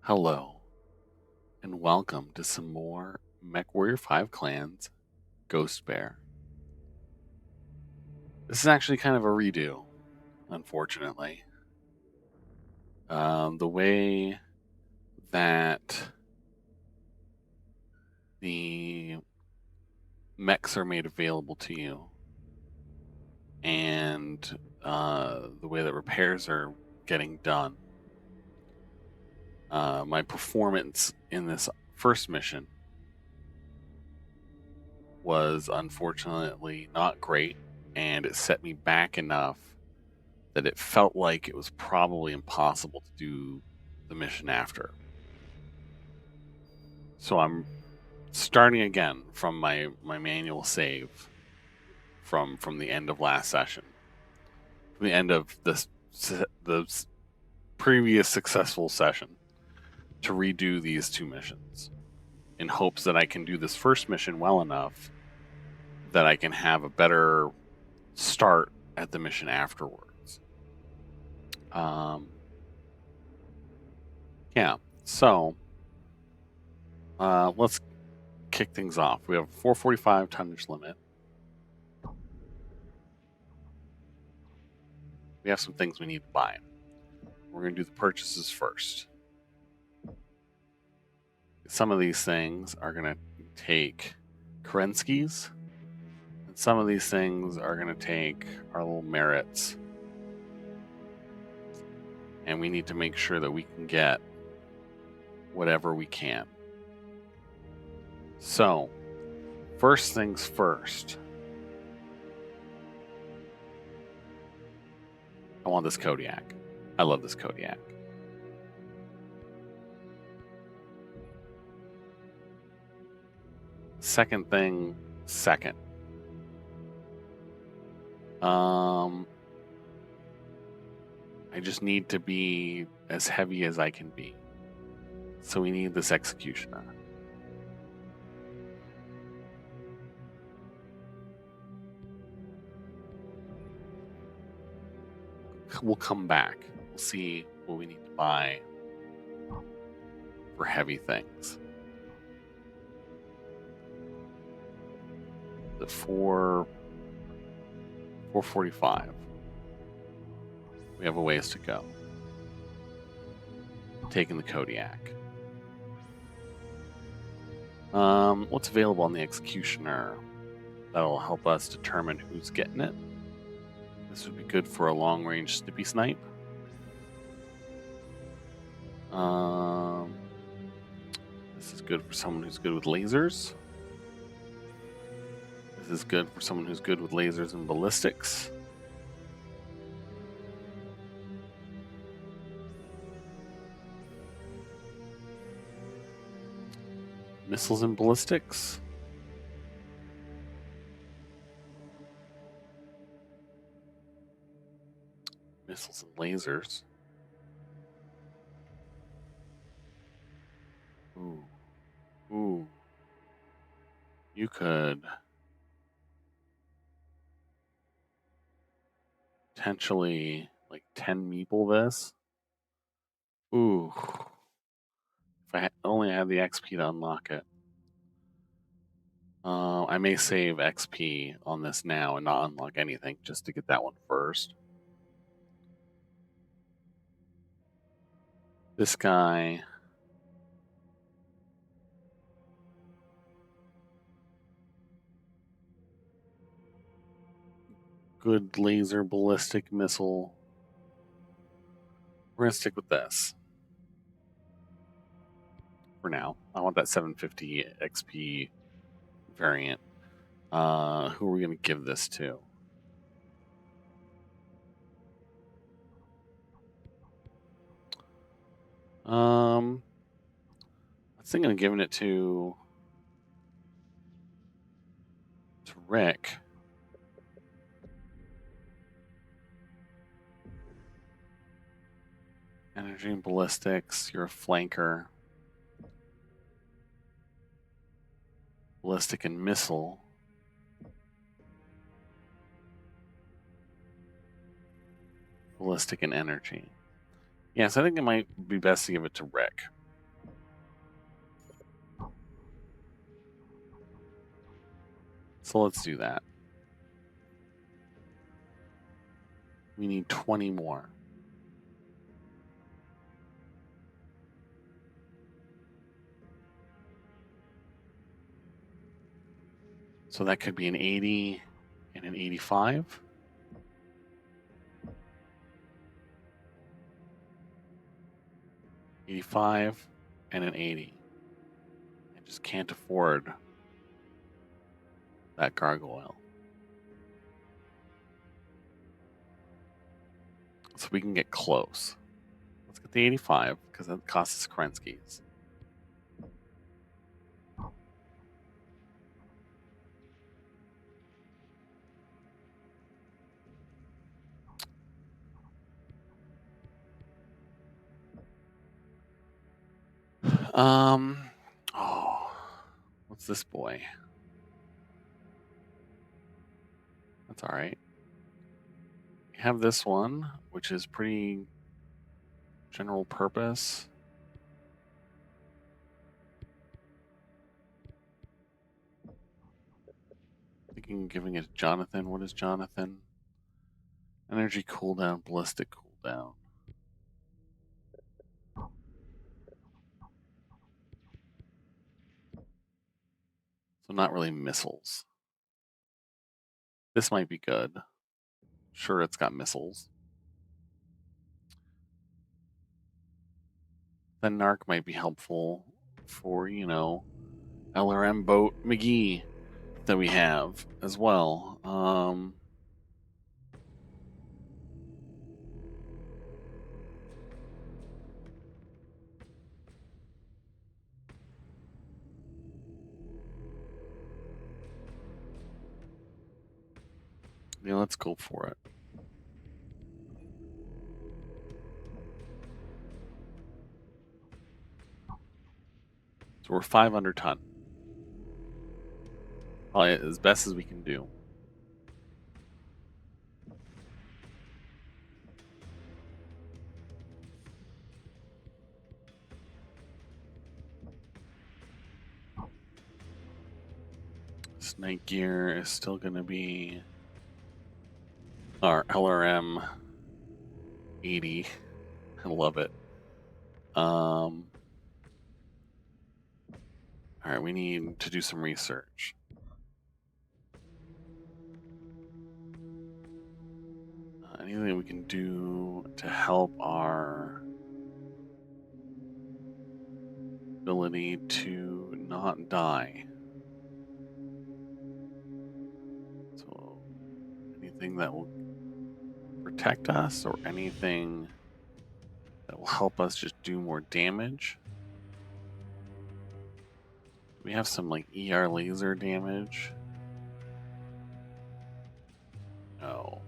Hello, and welcome to some more Mechwarrior 5 Clans Ghost Bear. This is actually kind of a redo, unfortunately. The way that the mechs are made available to you and the way that repairs are getting done. My performance in this first mission was unfortunately not great, and it set me back enough that it felt like it was probably impossible to do the mission after. So I'm starting again from my manual save from the end of last session, from the end of the previous successful session, to redo these two missions in hopes that I can do this first mission well enough that I can have a better start at the mission afterwards. Yeah, so let's kick things off. We have a 445 tonnage limit. We have some things we need to buy. We're going to do the purchases first. Some of these things are going to take Kerenskis, and some of these things are going to take our little merits. And we need to make sure that we can get whatever we can. So, first things first. I want this Kodiak. I love this Kodiak. Second thing, second. I just need to be as heavy as I can be. So we need this Executioner. We'll come back. We'll see what we need to buy for heavy things. The 445. We have a ways to go. Taking the Kodiak. What's available on the Executioner that'll help us determine who's getting it? This would be good for a long-range snippy snipe. This is good for someone who's good with lasers. This is good for someone who's good with lasers and ballistics. Missiles and ballistics. Missiles and lasers. Ooh. Ooh. You could potentially like 10 meeple this. Ooh. If I only had the XP to unlock it. I may save XP on this now and not unlock anything just to get that one first. This guy. Good laser ballistic missile. We're going to stick with this for now. I want that 750 XP variant. Who are we going to give this to? I was thinking of giving it to Rick. Energy and ballistics. You're a flanker. Ballistic and missile. Ballistic and energy. Yes, I think it might be best to give it to Rick. So let's do that. We need 20 more. So that could be an 80 and an 85. $85 and an 80. I just can't afford that gargoyle. So we can get close. Let's get the 85 because that costs us Krenskis. Oh, what's this boy? That's all right. We have this one, which is pretty general purpose. Thinking giving it to Jonathan. What is Jonathan? Energy cooldown, ballistic cooldown. So not really missiles. This might be good. Sure, it's got missiles. Then Narc might be helpful for, LRM boat McGee that we have as well. Let's go for it. So we're 5 under ton. Probably as best as we can do. This night gear is still going to be our LRM 80. I love it. All right, we need to do some research. Anything we can do to help our ability to not die. So anything that will protect us or anything that will help us just do more damage. We have some like ER laser damage. No.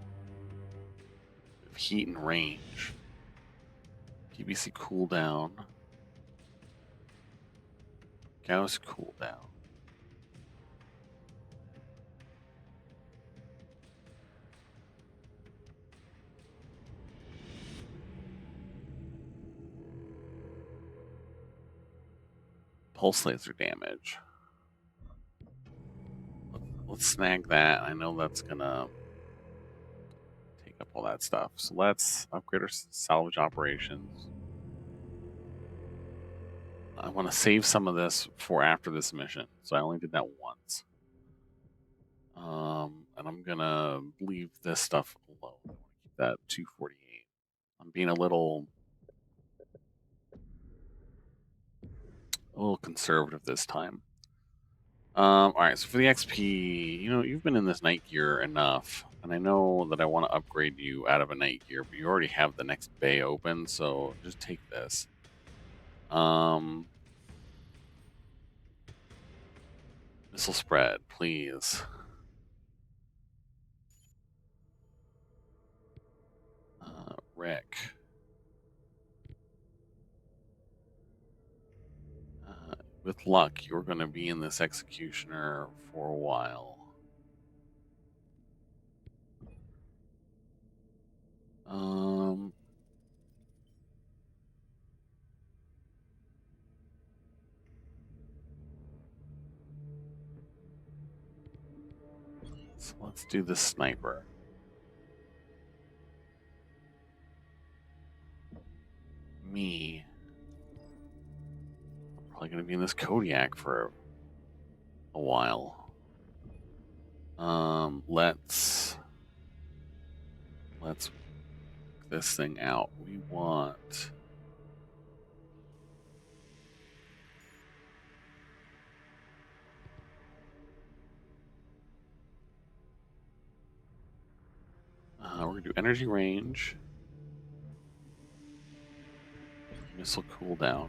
Heat and range. PBC cooldown. Gauss cooldown. Pulse laser damage. Let's snag that. I know that's gonna take up all that stuff. So let's upgrade our salvage operations. I want to save some of this for after this mission. So I only did that once. And I'm gonna leave this stuff alone. I want to keep that 248. I'm being a little conservative this time. All right, so for the XP, you've been in this night gear enough, and I know that I want to upgrade you out of a night gear, but you already have the next bay open, so just take this. Missile spread, please. Rick. With luck, you're going to be in this executioner for a while. So let's do the sniper. Me. I'm probably going to be in this Kodiak for a while. Let's work this thing out. We want we're gonna do energy range, missile cooldown.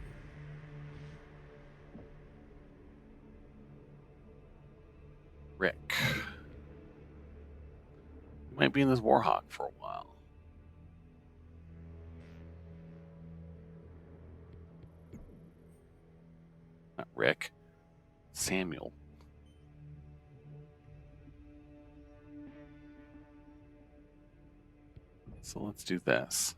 Rick. We might be in this Warhawk for a while. Not Rick. Samuel. So let's do this.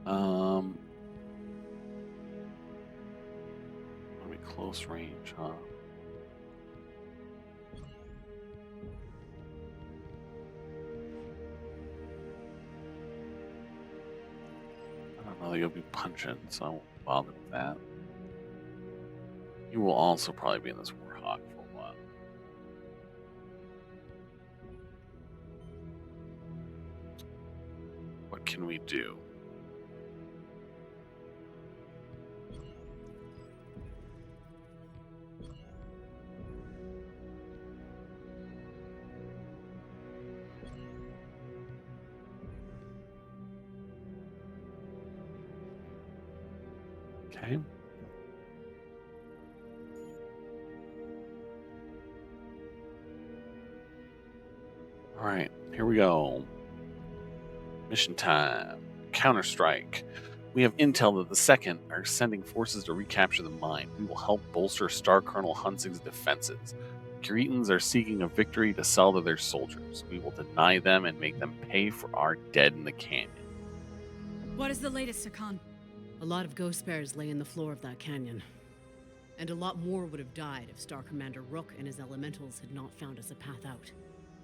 Let me close range, huh? I don't know that you'll be punching, so I won't bother with that. You will also probably be in this Warhawk for a while. What can we do? Okay. All right, here we go. Mission time. Counter-Strike. We have intel that the Second are sending forces to recapture the mine. We will help bolster Star Colonel Hunsig's defenses. Curetans are seeking a victory to sell to their soldiers. We will deny them and make them pay for our dead in the canyon. What is the latest, Sakan? A lot of ghost bears lay in the floor of that canyon. And a lot more would have died if Star Commander Rook and his elementals had not found us a path out.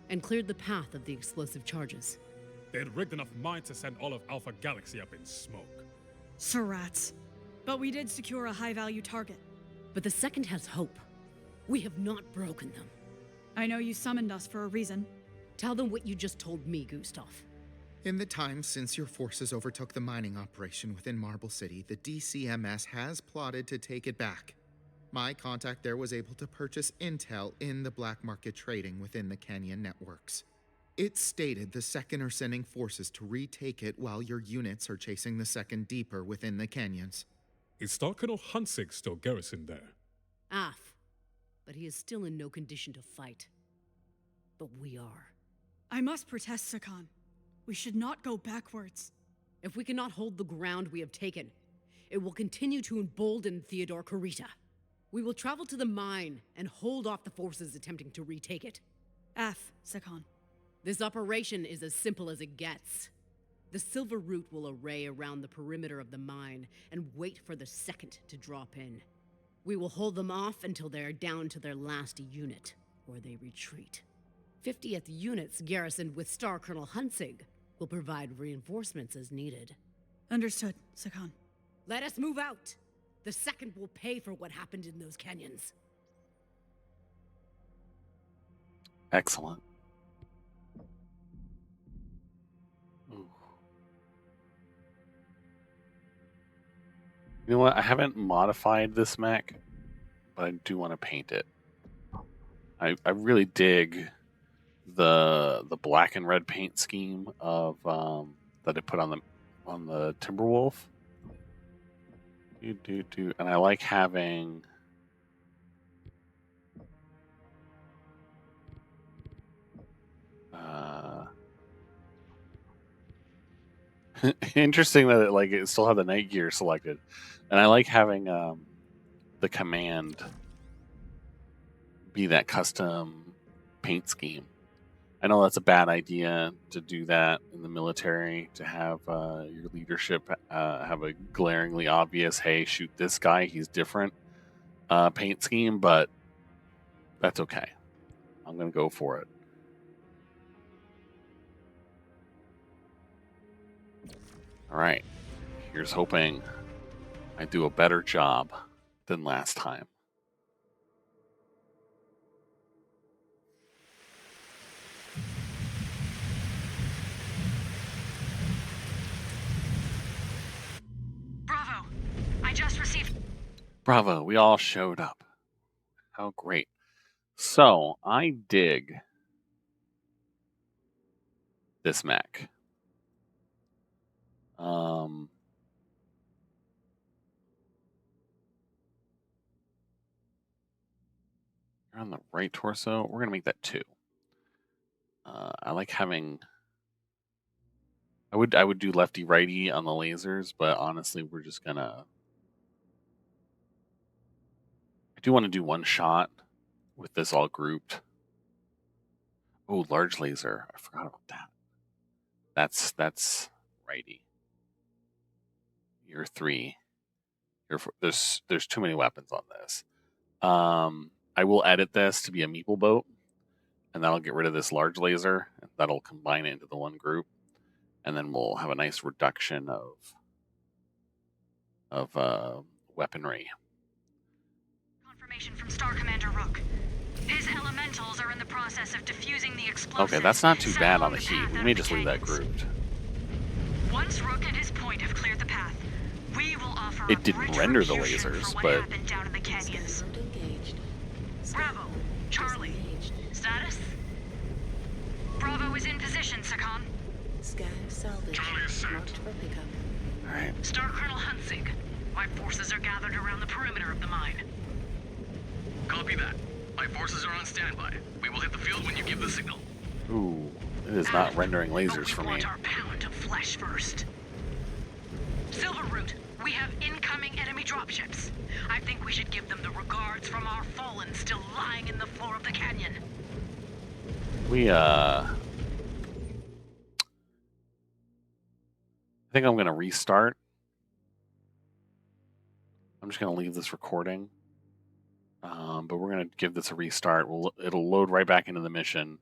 And cleared the path of the explosive charges. They had rigged enough mines to send all of Alpha Galaxy up in smoke. Surats. But we did secure a high-value target. But the Second has hope. We have not broken them. I know you summoned us for a reason. Tell them what you just told me, Gustav. In the time since your forces overtook the mining operation within Marble City, the DCMS has plotted to take it back. My contact there was able to purchase intel in the black market trading within the Canyon networks. It stated the Second are sending forces to retake it while your units are chasing the Second deeper within the canyons. Is Star Colonel Hunsig still garrisoned there? Af. But he is still in no condition to fight. But we are. I must protest, Sakan. We should not go backwards. If we cannot hold the ground we have taken, it will continue to embolden Theodore Kurita. We will travel to the mine and hold off the forces attempting to retake it. F, Sakan. This operation is as simple as it gets. The Silver Root will array around the perimeter of the mine and wait for the Second to drop in. We will hold them off until they are down to their last unit, or they retreat. 50th units garrisoned with Star Colonel Hunsig will provide reinforcements as needed. Understood, Sakan. Let us move out! The Second will pay for what happened in those canyons. Excellent. Ooh. You know what? I haven't modified this mech, but I do want to paint it. I really dig the black and red paint scheme of that I put on the Timberwolf. And I like having interesting that it still had the night gear selected, and I like having the command be that custom paint scheme. I know that's a bad idea to do that in the military, to have your leadership have a glaringly obvious, hey, shoot this guy, he's different. paint scheme, but that's okay. I'm going to go for it. All right. Here's hoping I do a better job than last time. Bravo! I just received. Bravo, we all showed up. How great. So, I dig this mech. You're on the right torso. We're going to make that 2. I like having... I would do lefty-righty on the lasers, but honestly, we're just going to... I do want to do one shot with this all grouped. Oh, large laser. I forgot about that. That's righty. You're 3. You're 4. There's too many weapons on this. I will edit this to be a meeple boat, and that'll get rid of this large laser, and that'll combine it into the one group, and then we'll have a nice reduction of weaponry. Confirmation from Star Commander Rook. His elementals are in the process of defusing the explosives. Okay, that's not too set bad along on the path heat. out We of may the just leave that canyons. grouped. Once Rook and his point have cleared the path, we will offer It up didn't render the retribution lasers, for what but- happened down in the canyons. Engaged. Bravo, Charlie. Disengaged. Status? Bravo is in position, Sakon. Scan salvage. Charlie is set. Marked for pickup. All right. Star Colonel Huntsig. My forces are gathered around the perimeter of the mine. Copy that. My forces are on standby. We will hit the field when you give the signal. Ooh, it is not rendering lasers for but we me. want our pound of flesh first. Silverroot, we have incoming enemy dropships. I think we should give them the regards from our fallen still lying in the floor of the canyon. I think I'm going to restart. I'm just going to leave this recording. But we're going to give this a restart. It'll load right back into the mission.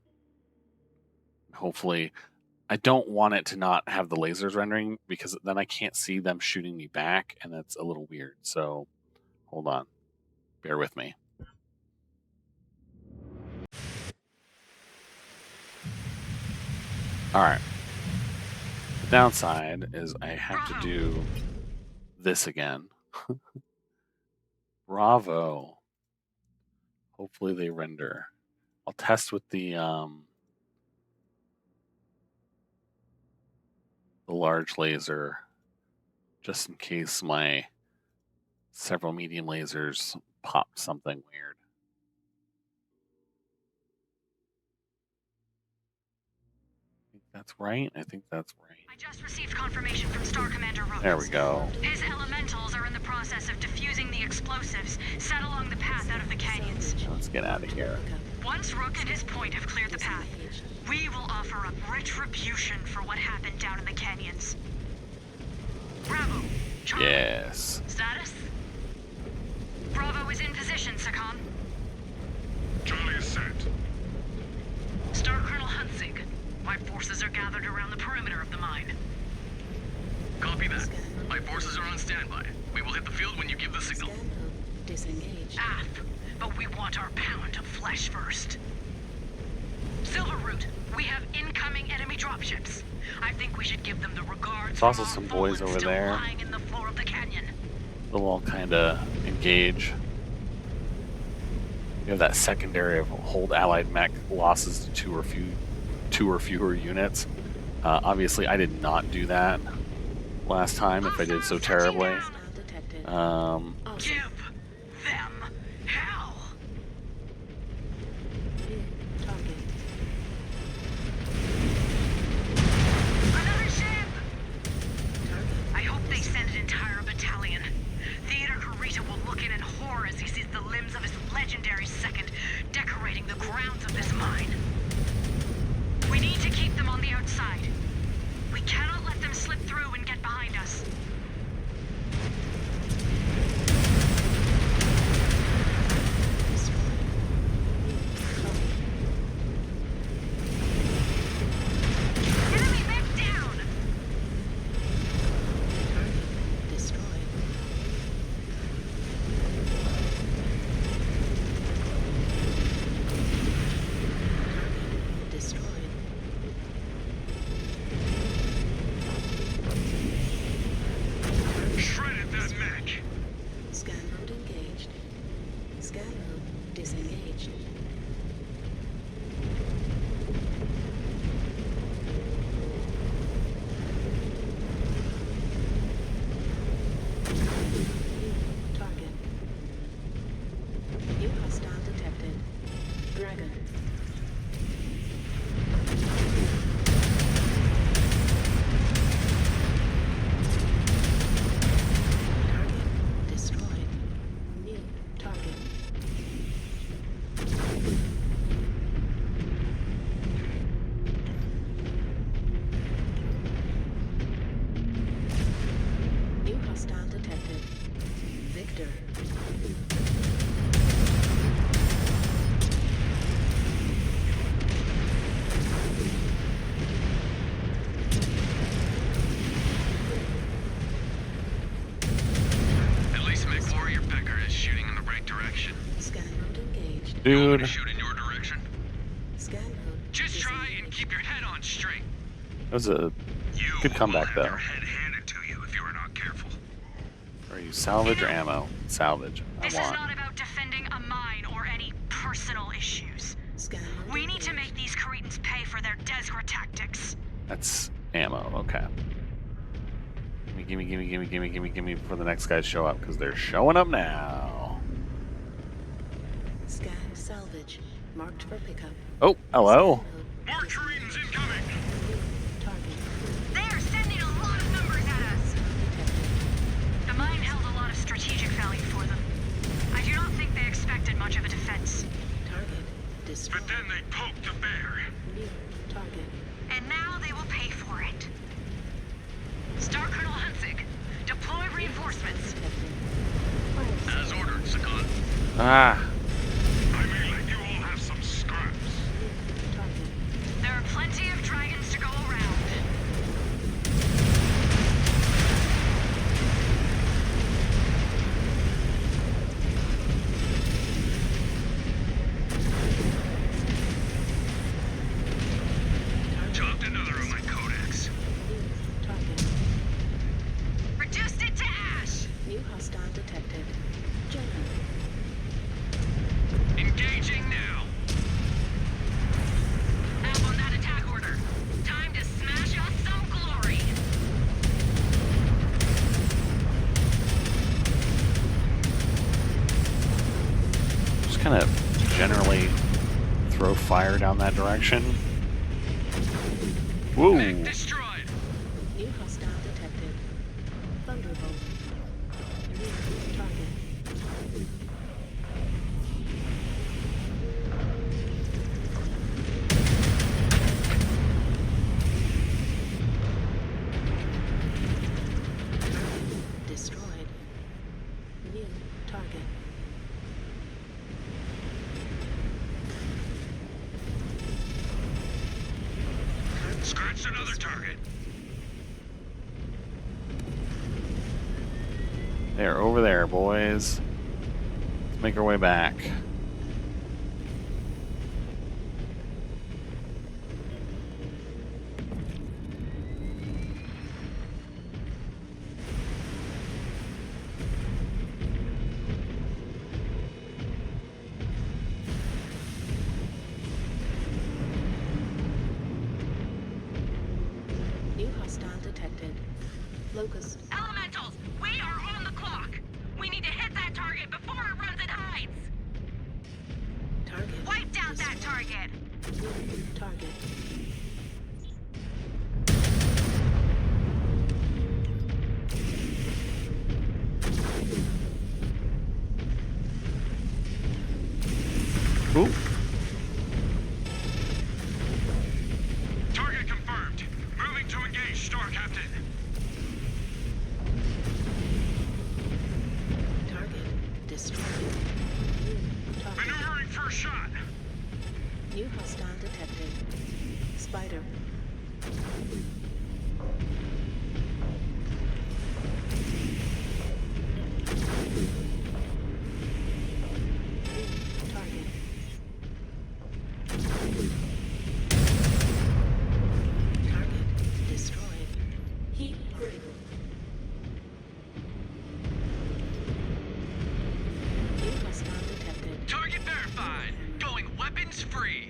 Hopefully, I don't want it to not have the lasers rendering, because then I can't see them shooting me back, and that's a little weird. So, hold on. Bear with me. Alright. The downside is I have to do this again. Bravo. Hopefully they render. I'll test with the large laser, just in case my several medium lasers pop something weird. That's right. I think that's right. I just received confirmation from Star Commander Rook. There we go. His elementals are in the process of defusing the explosives set along the path out of the canyons. Let's get out of here. Once Rook and his point have cleared the path, we will offer up retribution for what happened down in the canyons. Bravo, Charlie. Yes. Status? Bravo is in position, Sakon. Charlie is set. Star Colonel Huntsig. My forces are gathered around the perimeter of the mine. Copy that. My forces are on standby. We will hit the field when you give the signal. Scan hub disengaged. But we want our pound of flesh first. Silverroot, we have incoming enemy dropships. I think we should give them the regards. There's also from some our boys fallen over still there. lying in the floor of the canyon. They'll all kind of engage. You have that secondary of hold allied mech losses to two or fewer units. Obviously, I did not do that last time. If I did so terribly, Hostile detected. um, Give them hell. Target. Another ship. Target. I hope they send an entire battalion. Theodore Karita will look in horror as he sees the limbs of his legendary second decorating the grounds of this mine. We need to keep them on the outside. We cannot let them slip through and get behind us. You want me dude. to shoot in your direction? Scan mode. Just try and disengaged. keep your head on straight. That was a You good comeback, will though. have your head handed to you if you are not careful. Are you salvage or ammo? Salvage. I This is want. not about defending a mine or any personal issues. Scan mode. We need to engaged. make these Cretans pay for their Desgra tactics. That's ammo. Okay. Gimme before the next guys show up, because they're showing up now. Scan salvage. Marked for pickup. Oh, hello. Scan mode. More Cretans incoming! Target. They are sending a lot of numbers at us. Detected. The mine held a lot of strategic value for them. I do not think they expected much of a defense. Target. Destroyed. But then they poked the bear. New target. And now they will pay for it. Star Colonel Hunzig, deploy reinforcements. Detected. Fire As ordered, Sakan. Ah. I may let you all have some scraps. target. There are plenty of dragons to go around. Chopped another of my Kodaks. New target. Reduced it to ash. New hostile detected. General. Engaging now. Up on that attack order. Time to smash us some glory. Just kind of generally throw fire down that direction. Whoa. Mech destroyed. New hostile detected. Thunderbolt. New target. Destroyed. New target. Scratched another target. They're over there, boys. Let's make our way back. New hostile detected. Locust. Elementals, we are on the clock. We need to hit that target before it runs and hides. Target. Wiped out that target. New target. Ooh. Target confirmed. Moving to engage, Star Captain. Target destroyed. New target. Maneuvering first shot. New hostile detected. Spider. New target. Target destroyed. Heat critical. New hostile detected. Target verified. Going weapons free.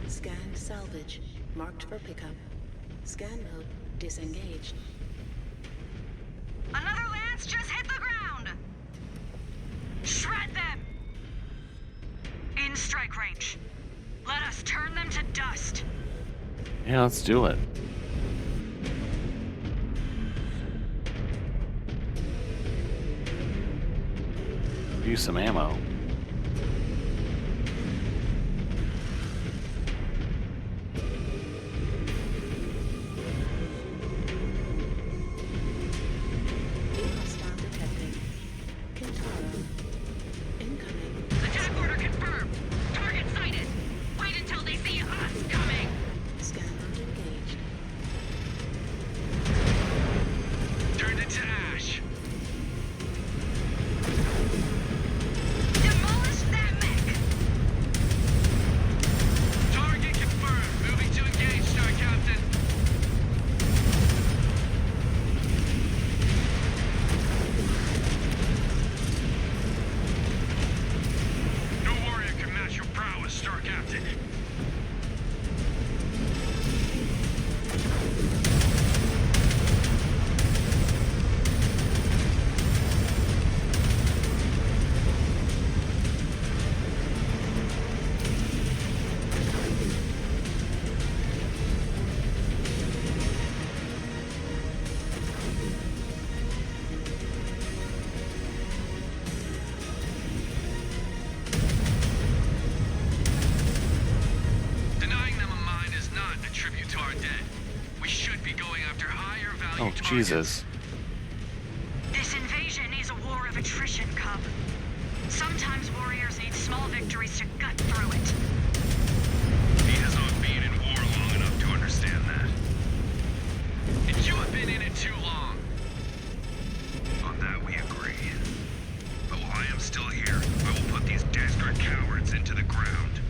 Scanned salvage. Marked for pickup. Scan mode disengaged. Another lance just hit the ground! Shred them! In strike range. Let us turn them to dust. Yeah, let's do it. Use some ammo. New hostile detected. Kintaro. Incoming. Attack order confirmed. Target sighted. Wait until they see us coming. Scan mode engaged. Turned it to ash. Demolish that mech. Target confirmed. Moving to engage, Star Captain. No warrior can match your prowess, Star Captain. Denying them a mine is not a tribute to our dead. We should be going after higher value Oh, targets. Jesus. This invasion is a war of attrition, Cub. Sometimes warriors need small victories to gut through it. He has not been in war long enough to understand that. And you have been in it too long. On that we agree. But while I am still here, I will put these desperate cowards into the ground.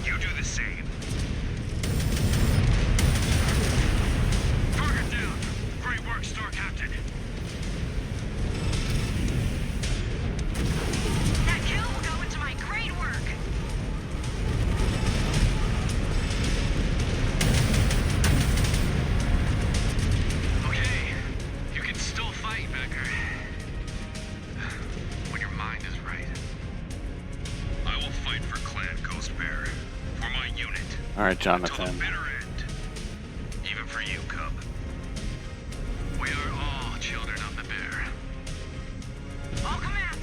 You do the same. Target down. Great work, Star Captain. That kill will go into my great work. Okay, you can still fight, Becker. When your mind is right. I will fight for Clan Ghost Bear. For my unit. All right, Till the Jonathan. bitter end. Even for you, Cub. We are all children of the bear. All command.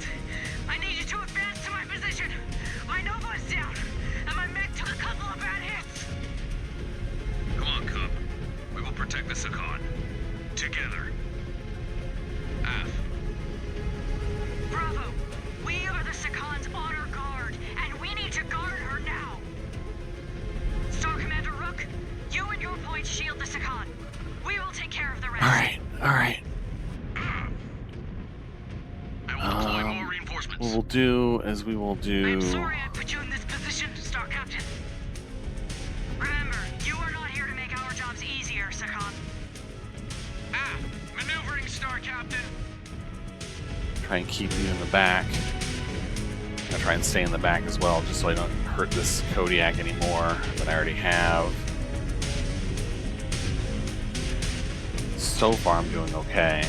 I need you to advance to my position. My Nova's down, and my mech took a couple of bad hits. Come on, Cub. We will protect the Sakan. Together. Af. Bravo. We are the Sakan's honor guard, and we need to guard her now. Star Commander Rook, you and your points shield the Sakan. We will take care of the rest. All right, all right. I will deploy more reinforcements. What we'll do is we will do. I'm sorry I put you in this position, Star Captain. Remember, you are not here to make our jobs easier, Sakan. Maneuvering, Star Captain. Try and keep you in the back. I'll try and stay in the back as well, just so I don't hurt this Kodiak anymore than I already have. So far, I'm doing okay.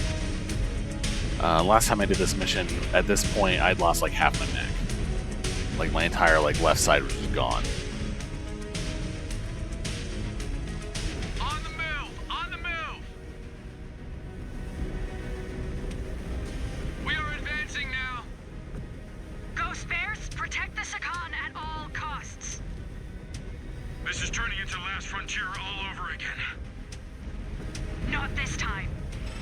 Last time I did this mission, at this point, I'd lost like half my neck. Like my entire left side was just gone. On the move! On the move! We are advancing now. Ghost Bears, protect the Sakan at all costs. This is turning into Last Frontier all over again. Not this time.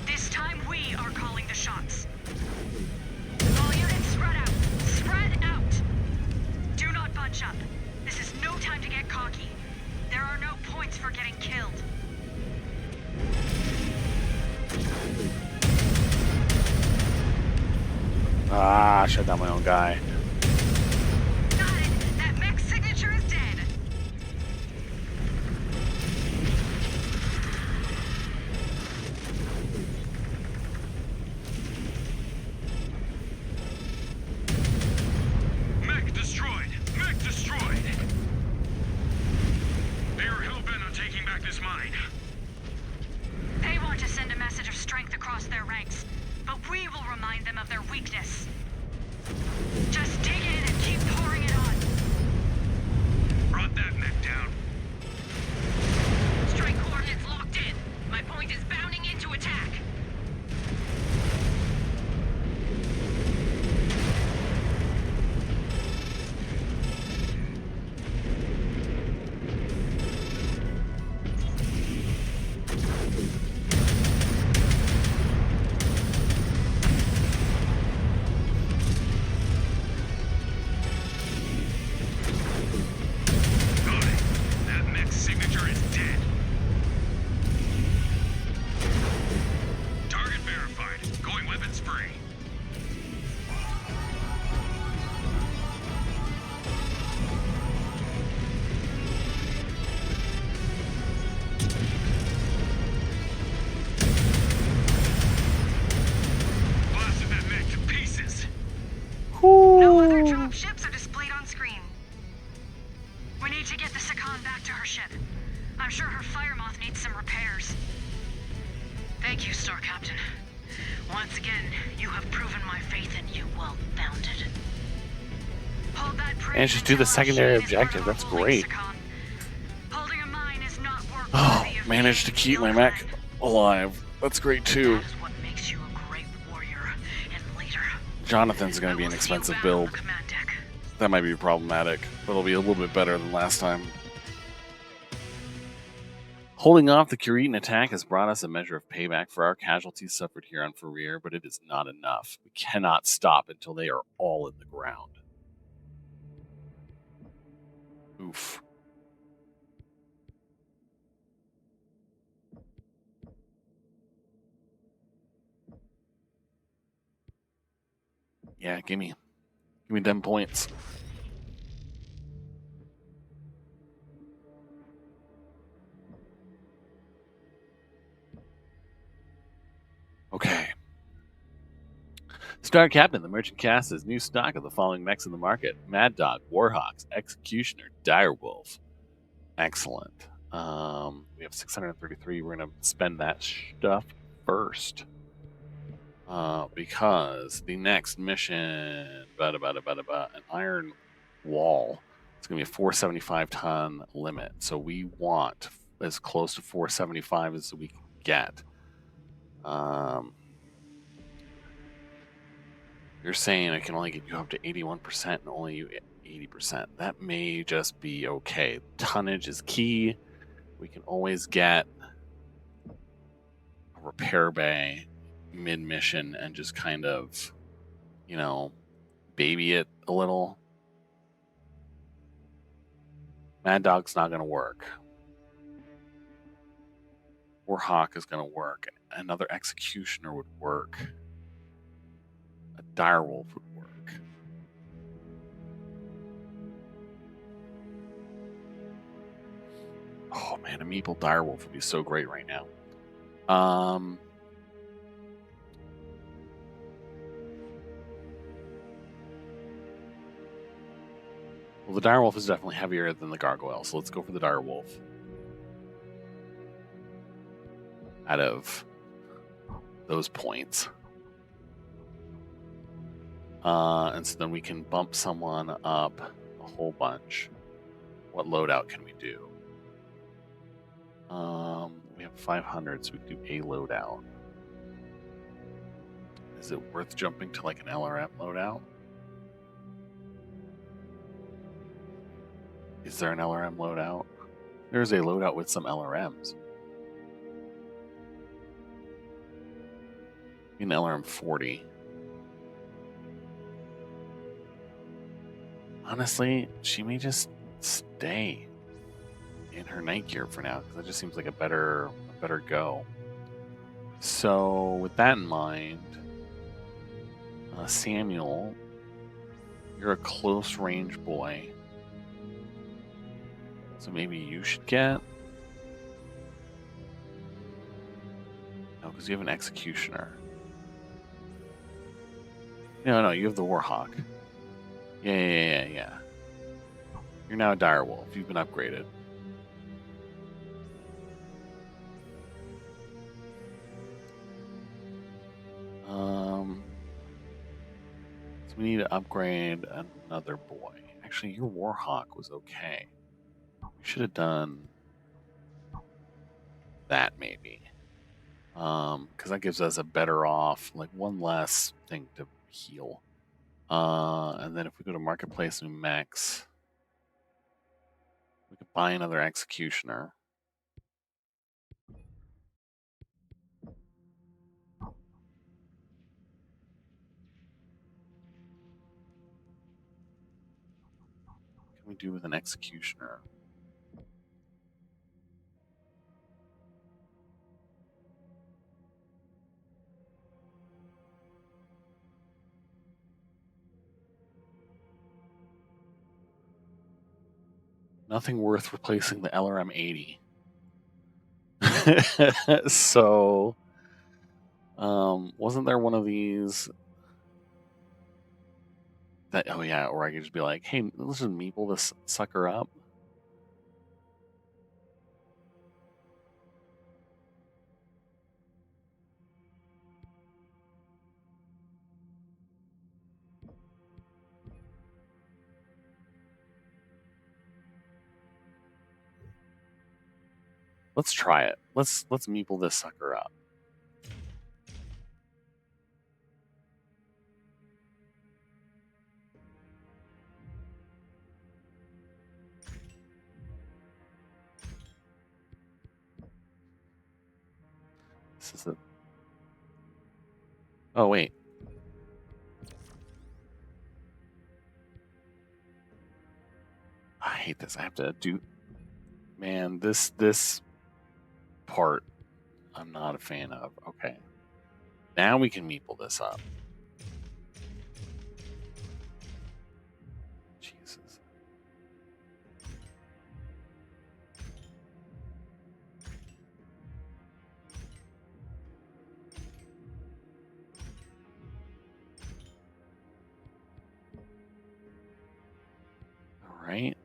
This time we are calling the shots. All units spread out. Spread out! Do not bunch up. This is no time to get cocky. There are no points for getting killed. Ah, shut down my own guy. Got it! That mech signature is dead! Mech destroyed! Mech destroyed! weakness. Just dig in and keep pouring it on. Brought that mech down. Strike coordinates locked in. My point is bounding into attack. Got it. That mech's signature is dead. Target verified. Going weapons free. Blasted that mech to pieces. No other drop ships are displayed on screen. We need to get the Sakan back to her ship. I'm sure her fire moth needs some repairs. Thank you, Star Captain. Once again, you have proven my faith in you well-founded. Hold that And just do the secondary objective. That's great. Holding a mine is not work Oh, worthy of managed to being keep my your mech friend. alive. That's great too. That is what makes you a great warrior and leader. Jonathan's going to be an I will see you expensive bound build. on the command deck. That might be problematic, but it'll be a little bit better than last time. Holding off the Kuritan attack has brought us a measure of payback for our casualties suffered here on Mechwarrior, but it is not enough. We cannot stop until they are all in the ground. Oof. Yeah, give me them points. Okay. Star Captain, the merchant cast has new stock of the following mechs in the market: Mad Dog, Warhawks, Executioner, Direwolf. Excellent. We have 633. We're gonna spend that stuff first. Because the next mission, an iron wall. It's gonna be a 475 ton limit. So we want as close to 475 as we can get. You're saying I can only get you up to 81% and only you 80%. That may just be okay. Tonnage is key. We can always get a repair bay mid-mission and just kind of, baby it a little. Mad Dog's not going to work. Warhawk is going to work. Another Executioner would work. A Direwolf would work. Oh man, a Meeple Direwolf would be so great right now. Well, the Direwolf is definitely heavier than the Gargoyle, so let's go for the Direwolf. Out of those points. And so then we can bump someone up a whole bunch. What loadout can we do? We have 500, so we can do a loadout. Is it worth jumping to like an LRM loadout? Is there an LRM loadout? There's a loadout with some LRMs. An LRM 40. Honestly, she may just stay in her night gear for now, because that just seems like a better go. So with that in mind, Samuel, you're a close range boy, so maybe you should get. No, because you have an Executioner. No, you have the Warhawk. Yeah. You're now a Direwolf. You've been upgraded. We need to upgrade another boy. Actually, your Warhawk was okay. We should have done that maybe. Because that gives us a better off, like one less thing to heal. And then if we go to Marketplace New Mechs, we could buy another Executioner. What can we do with an Executioner? Nothing worth replacing the LRM 80. So, wasn't there one of these that, oh yeah, or I could just be like, hey, let's just meeple this sucker up. Let's try it. Let's meeple this sucker up. This is the. Oh wait. I hate this. I have to do. Man, this part I'm not a fan of. Okay. Now we can meeple this up. Jesus. All right.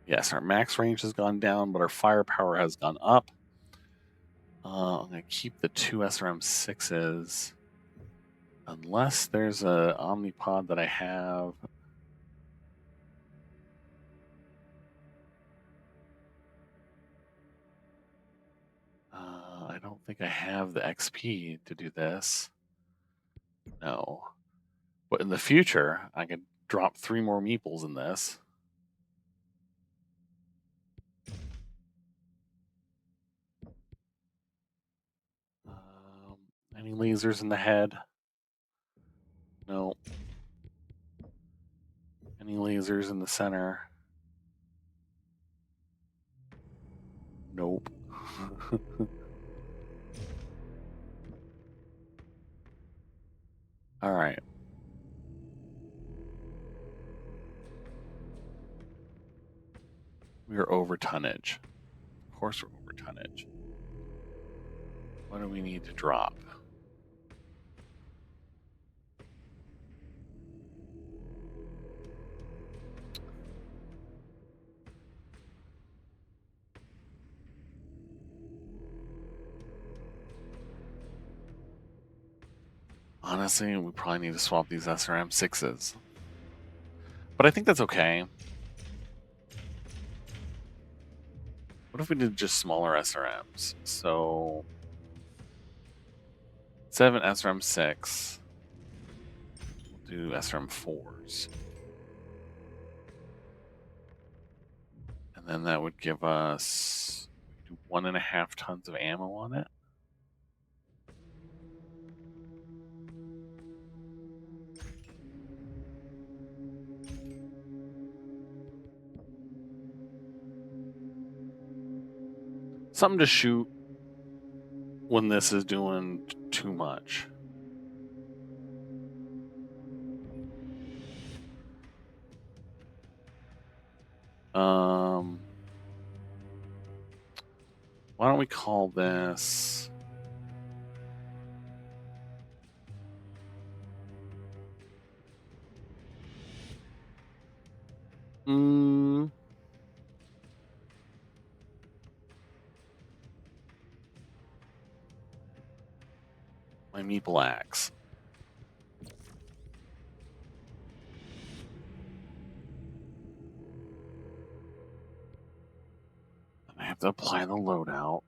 Yes, our max range has gone down, but our firepower has gone up. I'm going to keep the 2 SRM-6s. Unless there's a Omnipod that I have. I don't think I have the XP to do this. No. But in the future, I could drop 3 more meeples in this. Any lasers in the head? No. Any lasers in the center? Nope. All right. We are over tonnage. Of course we're over tonnage. What do we need to drop? Honestly, we probably need to swap these SRM-6s. But I think that's okay. What if we did just smaller SRMs? So 7 SRM-6. We'll do SRM-4s. And then that would give us 1.5 tons of ammo on it. Something to shoot when this is doing too much. Why don't we call this Mm. My meeple axe. I have to apply the loadout.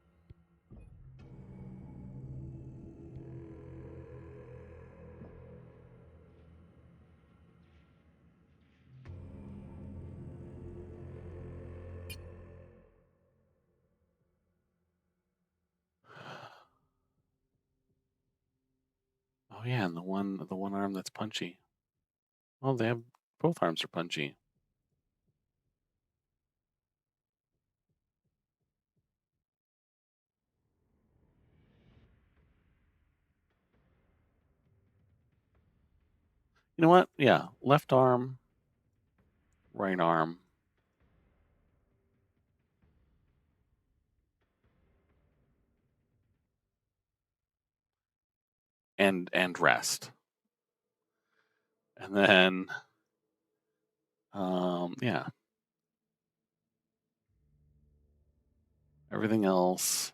Oh yeah, and the one arm that's punchy. Well, they have both arms are punchy. You know what? Yeah, left arm, right arm. And rest. And then yeah. Everything else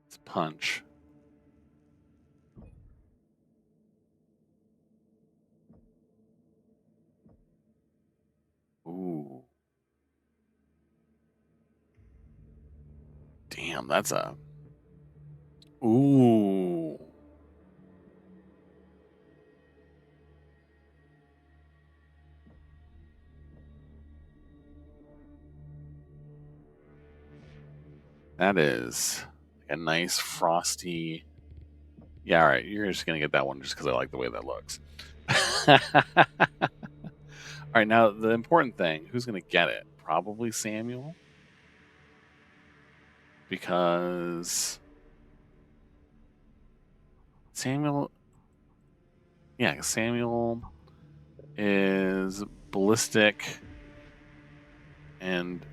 is punch. Ooh. Damn, that's a ooh. That is a nice frosty. Yeah, all right. You're just gonna get that one just because I like the way that looks. All right, now the important thing: who's gonna get it? Probably Samuel, because Samuel. Yeah, Samuel is ballistic and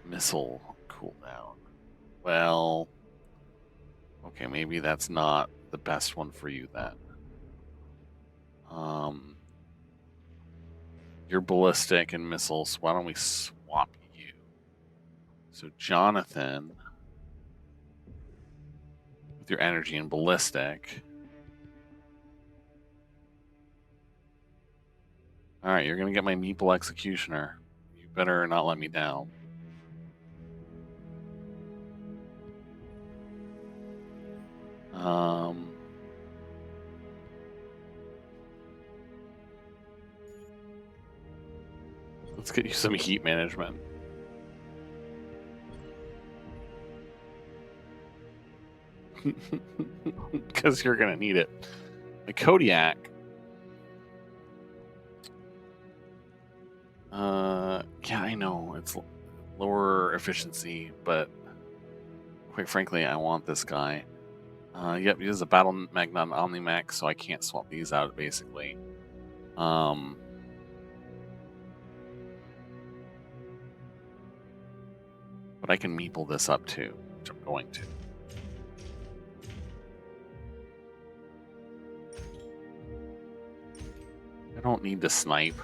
missile cooldown. Well, okay, maybe that's not the best one for you then. You're ballistic and missiles. Why don't we swap you? So Jonathan, with your energy and ballistic. All right, you're gonna get my meeple executioner. You better not let me down. Let's get you some heat management. Because you're gonna need it. My Kodiak. Yeah, I know it's lower efficiency, but quite frankly, I want this guy. Yep, he is a battle magnon omnimax, so I can't swap these out basically. But I can meeple this up too, which I'm going to. I don't need to snipe.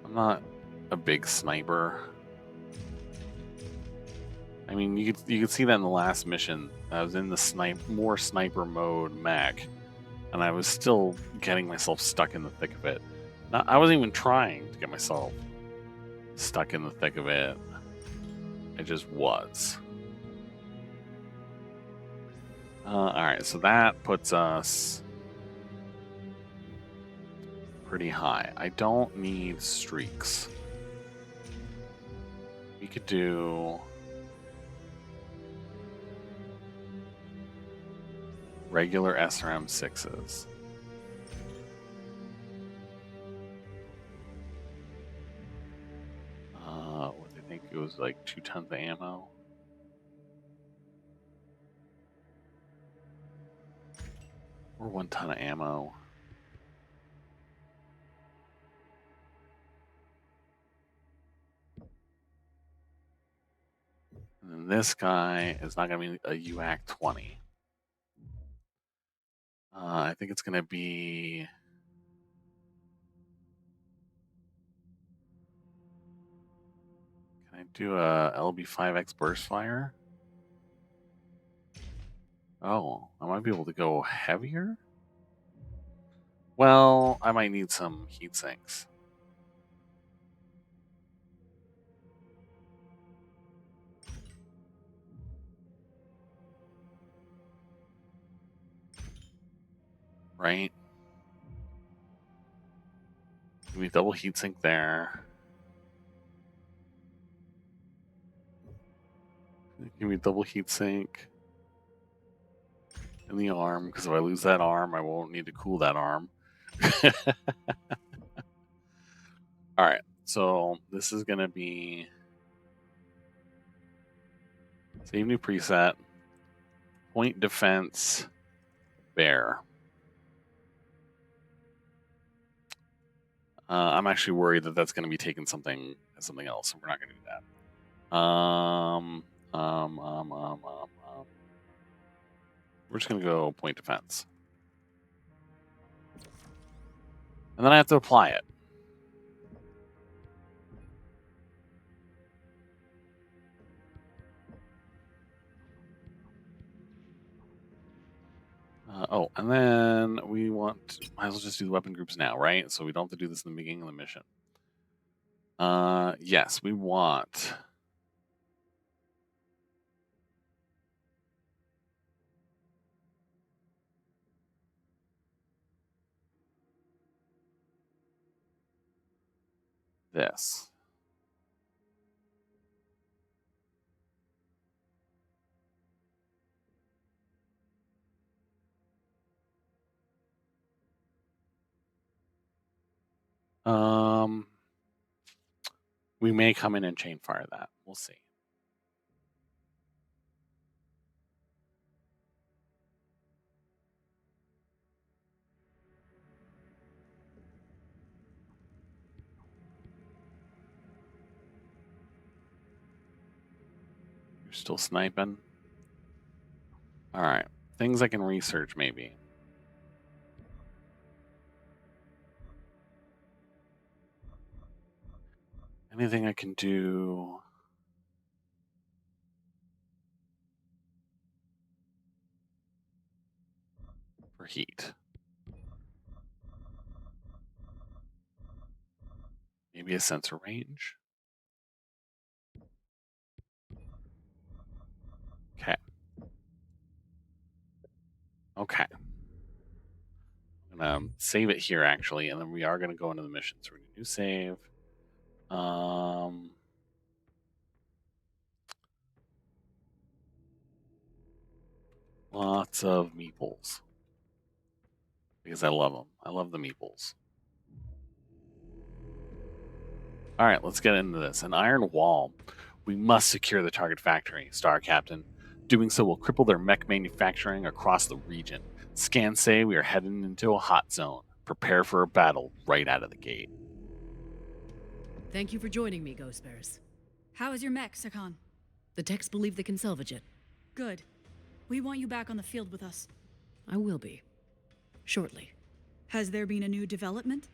I'm not a big sniper. I mean, you could see that in the last mission. I was in the more sniper mode mech, and I was still getting myself stuck in the thick of it. I wasn't even trying to get myself stuck in the thick of it. I just was. All right, so that puts us pretty high. I don't need streaks. We could do regular SRM 6s. What do you think? It was like 2 tons of ammo. Or 1 ton of ammo. And then this guy is not going to be a UAC 20. I think it's going to be Do a LB5X burst fire. Oh, I might be able to go heavier? Well, I might need some heat sinks. Right? Give me double heatsink there. Give me double heatsink in the arm, because if I lose that arm, I won't need to cool that arm. Alright, so this is going to be save new preset, point defense, bear. I'm actually worried that that's going to be taking something else, so we're not going to do that. We're just going to go point defense. And then I have to apply it. Oh, and then we want... might as well just do the weapon groups now, right? So we don't have to do this in the beginning of the mission. Yes, we want... this. We may come in and chain fire that. We'll see. You're still sniping? Alright. Things I can research, maybe. Anything I can do... for heat. Maybe a sensor range? Okay. Okay. I'm gonna save it here, actually, and then we are gonna go into the mission. So we're gonna do save. Lots of meeples. Because I love them. I love the meeples. Alright, let's get into this. An iron wall. We must secure the target factory, Star Captain. Doing so will cripple their mech manufacturing across the region. Scans say we are heading into a hot zone. Prepare for a battle right out of the gate. Thank you for joining me, Ghost Bears. How is your mech, Sakan? The techs believe they can salvage it. Good. We want you back on the field with us. I will be. Shortly. Has there been a new development?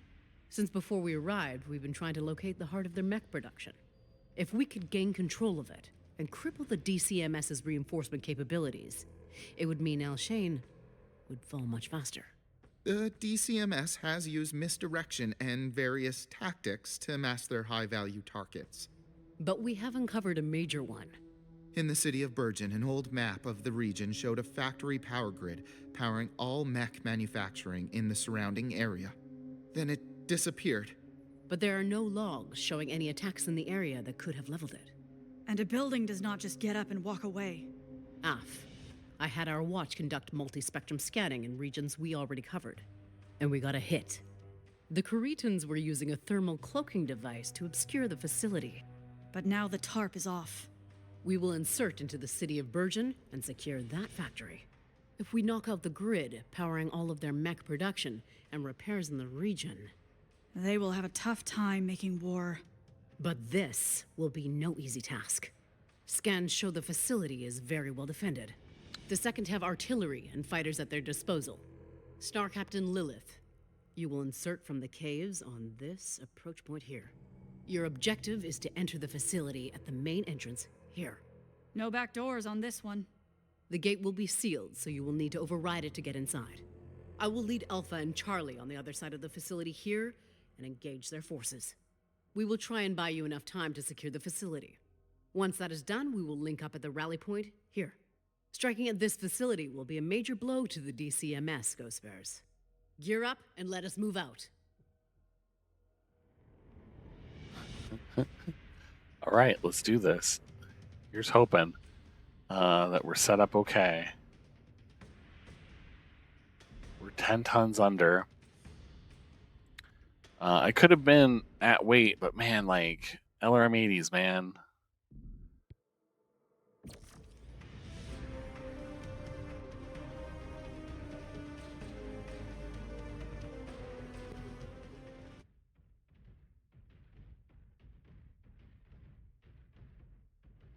Since before we arrived, we've been trying to locate the heart of their mech production. If we could gain control of it and cripple the DCMS's reinforcement capabilities, it would mean Al Shane would fall much faster. The DCMS has used misdirection and various tactics to mask their high-value targets. But we have uncovered a major one. In the city of Bergen, an old map of the region showed a factory power grid powering all mech manufacturing in the surrounding area. Then it disappeared. But there are no logs showing any attacks in the area that could have leveled it. And a building does not just get up and walk away. I had our watch conduct multi-spectrum scanning in regions we already covered. And we got a hit. The Koretans were using a thermal cloaking device to obscure the facility. But now the tarp is off. We will insert into the city of Bergen and secure that factory. If we knock out the grid, powering all of their mech production and repairs in the region... They will have a tough time making war. But this will be no easy task. Scans show the facility is very well defended. The second have artillery and fighters at their disposal. Star Captain Lilith, you will insert from the caves on this approach point here. Your objective is to enter the facility at the main entrance here. No back doors on this one. The gate will be sealed, so you will need to override it to get inside. I will lead Alpha and Charlie on the other side of the facility here and engage their forces. We will try and buy you enough time to secure the facility. Once that is done, we will link up at the rally point here. Striking at this facility will be a major blow to the DCMS, Ghostbearers. Gear up and let us move out. All right, let's do this. Here's hoping that we're set up okay. We're 10 tons under. I could have been at weight, but man, like LRM-80s, man.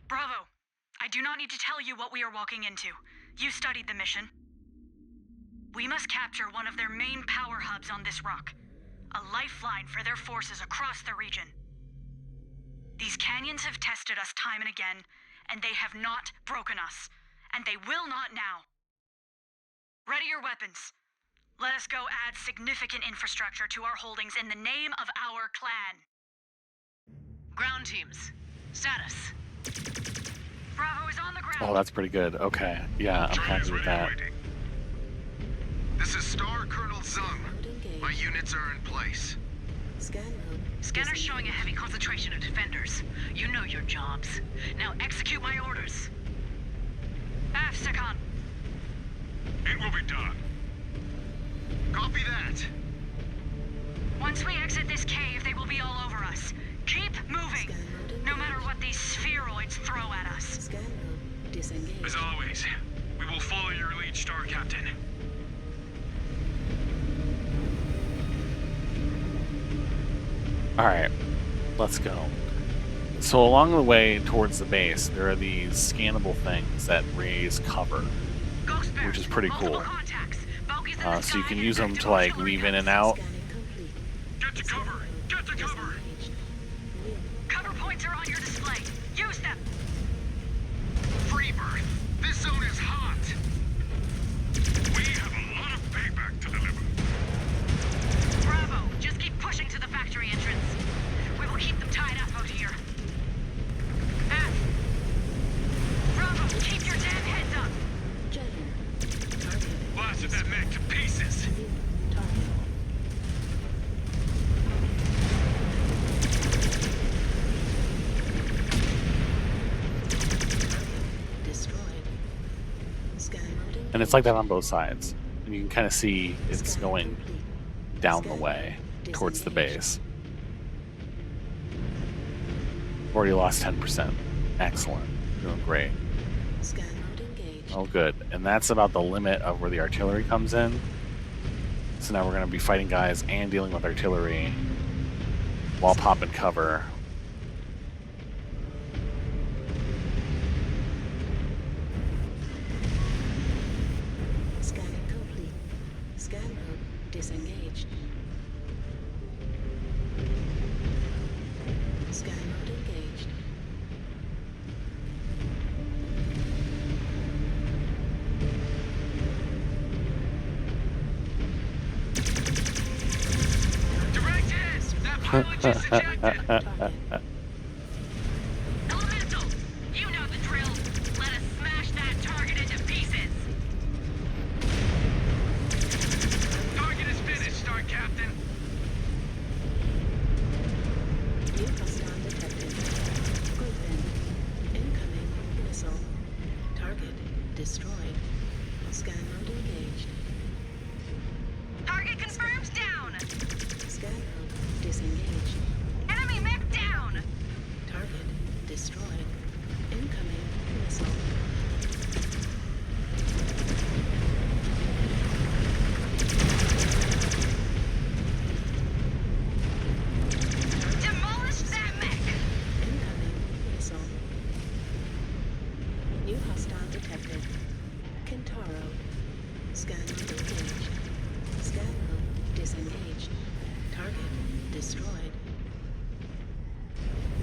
Bravo! I do not need to tell you what we are walking into. You studied the mission. We must capture one of their main power hubs on this rock. A lifeline for their forces across the region. These canyons have tested us time and again, and they have not broken us. And they will not now. Ready your weapons. Let us go add significant infrastructure to our holdings in the name of our clan. Ground teams. Status. Bravo is on the ground. Oh, that's pretty good. Okay. Yeah, I'm happy with that. This is Star Colonel Zung. My units are in place. Scan mode. Scanner's showing a heavy concentration of defenders. You know your jobs. Now execute my orders. Afsecon. It will be done. Copy that. Once we exit this cave, they will be all over us. Keep moving, no matter what these spheroids throw at us. Scan mode. Disengage. As always, we will follow your lead, Star Captain. All right, let's go. So along the way towards the base, there are these scannable things that raise cover, which is pretty cool. So you can use them to like weave in and out. Scanning complete. Get to cover! Get to cover! Disengaged. Cover points are on your display. Use them. Freebird, this zone is hot! We have a lot of payback to deliver. Bravo! Just keep pushing to the factory entrance. We will keep them tied up out here. Bravo, keep your damn heads up. Jetter. Target. Blasted that mech to pieces! Target. Destroyed. Scan mode. And it's like that on both sides. And you can kind of see it's Scan going complete. down the Scan way mode towards the disengaged. base. Already lost 10%. Excellent. Doing great. Scan mode engaged. Oh, good. And that's about the limit of where the artillery comes in. So now we're going to be fighting guys and dealing with artillery while popping cover. Scanning complete. Scan mode disengaged. Scan mode engaged. Direct hits! That pilot just ejected! Target. Elemental! You know the drill. Let us smash that target into pieces. Target is finished, Star Captain. New hostile detected. Group in. Incoming missile. Target destroyed. Scan mode engaged. Target confirmed down. Scan mode disengaged. Enemy mech down.